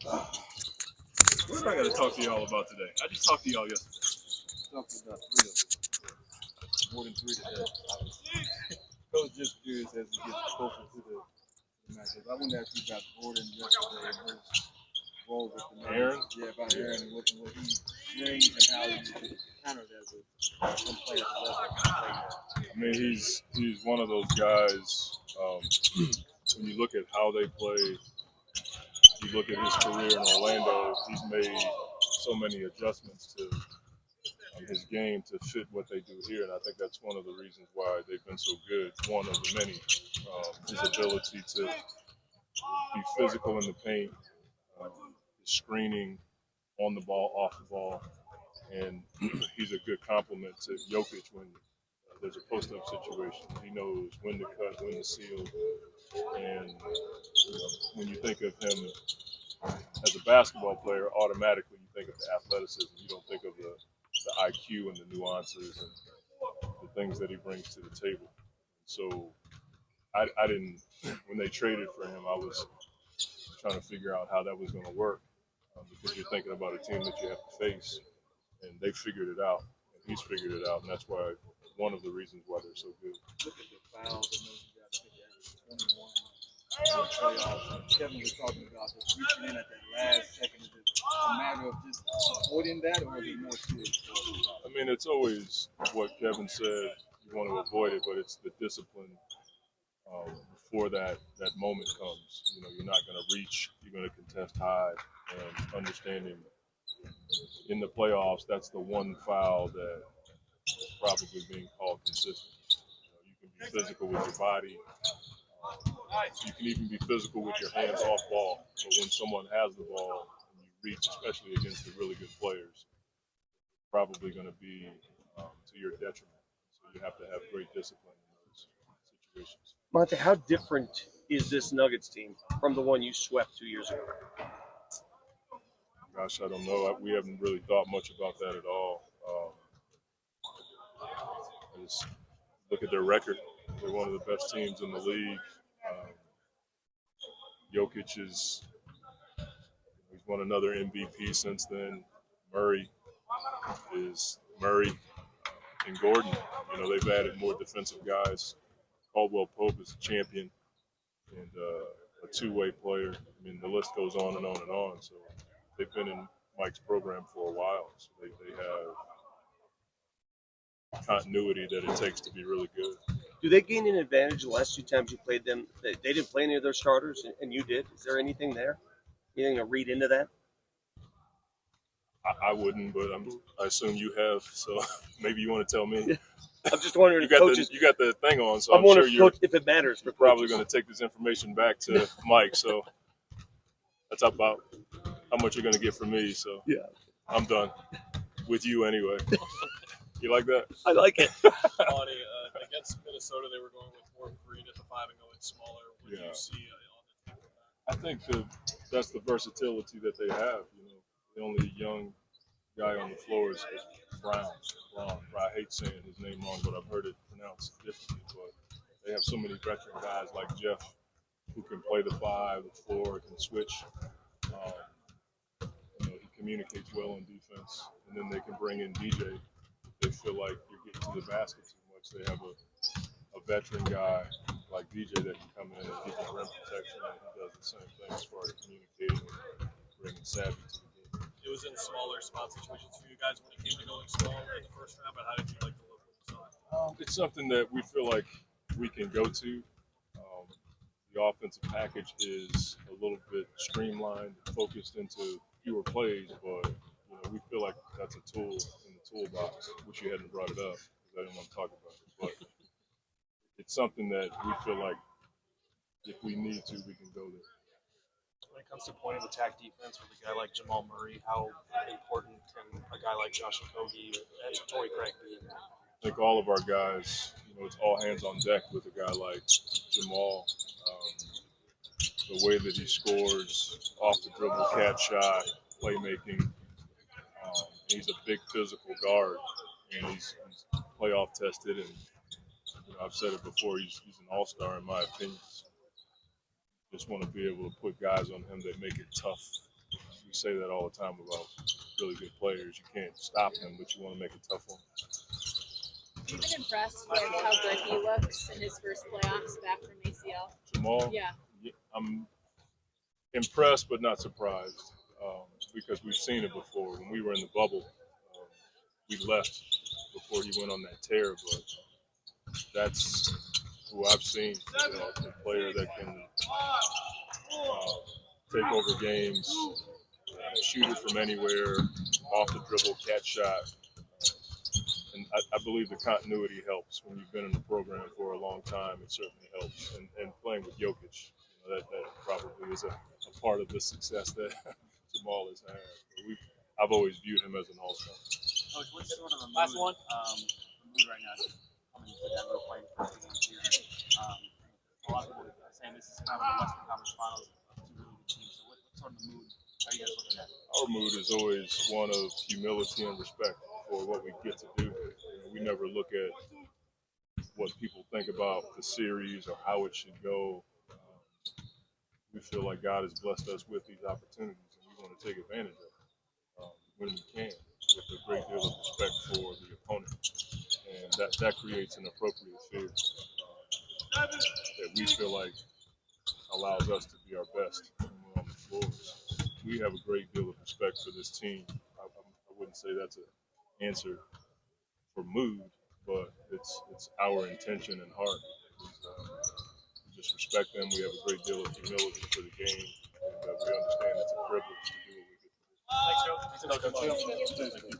What am I going to talk to y'all about today? I just talked to y'all yesterday. Talked about 3 of them. More than 3 today. Coach just curious as he gets closer to the matches. I wanted to ask you about Gordon yesterday and his role with the Aaron? Yeah, about Aaron and what he brings and how he countered that with some players at the level. I mean, he's one of those guys. When you look at how they play, you look at his career in Orlando. He's made so many adjustments to his game to fit what they do here, and I think that's one of the reasons why they've been so good. One of the many, his ability to be physical in the paint, his screening on the ball, off the ball, and he's a good complement to Jokic when there's a post-up situation. He knows when to cut, when to seal, and when you think of him as a basketball player, automatically you think of the athleticism. You don't think of the IQ and the nuances and the things that he brings to the table. So I didn't, when they traded for him, I was trying to figure out how that was going to work because you're thinking about a team that you have to face, and they figured it out, and he's figured it out, and that's why one of the reasons why they're so good. Look at the fouls and those guys. I think they averaged 21 playoffs. Kevin was talking about this reaching in at that last second. Is it a matter of just avoiding that, or is it more serious? I mean, it's always what Kevin said. You want to avoid it, but it's the discipline before that moment comes. You know, you're not going to reach. You're going to contest high, and understanding in the playoffs, that's the one foul that is probably being called consistent. You can be physical with your body. You can even be physical with your hands off ball. But when someone has the ball and you reach, especially against the really good players, it's probably going to be to your detriment. So you have to have great discipline in those situations. Monty, how different is this Nuggets team from the one you swept 2 years ago? Gosh, I don't know. We haven't really thought much about that at all. I just look at their record. They're one of the best teams in the league. Jokic he's won another MVP since then. Murray and Gordon. You know, they've added more defensive guys. Caldwell Pope is a champion and a two-way player. I mean, the list goes on and on and on. So they've been in Mike's program for a while. So they have continuity that it takes to be really good. Do they gain an advantage the last 2 times you played them? They didn't play any of their starters, and you did. Is there anything there? Anything to read into that? I wouldn't, but I assume you have. So maybe you want to tell me. I'm just wondering you if got the thing on, so I'm sure wondering if it matters. You're probably going to take this information back to Mike. So that's about how much you're going to get from me. So yeah, I'm done with you anyway. You like that? I like it. Monty, against Minnesota, they were going with more green at the 5 and going smaller. What do you see on the team with that? I think that's the versatility that they have. You know, the only young guy on the floor is Brown. I hate saying his name wrong, but I've heard it pronounced differently. But they have so many veteran guys like Jeff who can play the 5, the 4, can switch. He communicates well on defense, and then they can bring in DJ. They feel like you're getting to the basket too much. They have a veteran guy like DJ that can come in and give you rim protection, and he does the same thing as far as communicating and bringing savvy to the game. It was in smaller spot situations for you guys when it came to going small in the first round, but how did you like the look of the It's something that we feel like we can go to. The offensive package is a little bit streamlined, focused into fewer plays, but we feel like that's a tool in the toolbox. Wish you hadn't brought it up because I didn't want to talk about it, but it's something that we feel like if we need to, we can go there. When it comes to point of attack defense with a guy like Jamal Murray, how important can a guy like Josh Okogie and Torrey Craig be? I think all of our guys, it's all hands on deck with a guy like Jamal. The way that he scores off the dribble, catch shot, playmaking. He's a big physical guard, and he's playoff tested. And I've said it before, he's an all-star in my opinion. Just want to be able to put guys on him that make it tough we say that all the time about really good players. You can't stop them, but you want to make it tough on them. Have you been impressed with how good he looks in his first playoffs back from ACL? Jamal, Yeah. I'm impressed but not surprised because we've seen it before. When we were in the bubble, we left before he went on that tear, but that's who I've seen, a player that can take over games, shoot it from anywhere, off the dribble, catch shot. And I believe the continuity helps when you've been in the program for a long time. It certainly helps. And playing with Jokic, that probably is a part of the success that Jamal has had. I've always viewed him as an all-star. Coach, what's sort of the mood, the mood right now? Just coming to Denver, playing first against here. A lot of people are saying this is kind of the Western Conference Finals of two really good teams. So what sort of mood are you guys looking at? Our mood is always one of humility and respect for what we get to do. We never look at what people think about the series or how it should go. We feel like God has blessed us with these opportunities, and we want to take advantage of it when we can, with a great deal of respect for the opponent. And that creates an appropriate fear that we feel like allows us to be our best when we're on the floors. We have a great deal of respect for this team. I wouldn't say that's an answer for mood, but it's our intention and heart. We just respect them. We have a great deal of humility for the game, and we understand it's a privilege to do what we get to do. Thanks, Coach. Thank you. Thank you.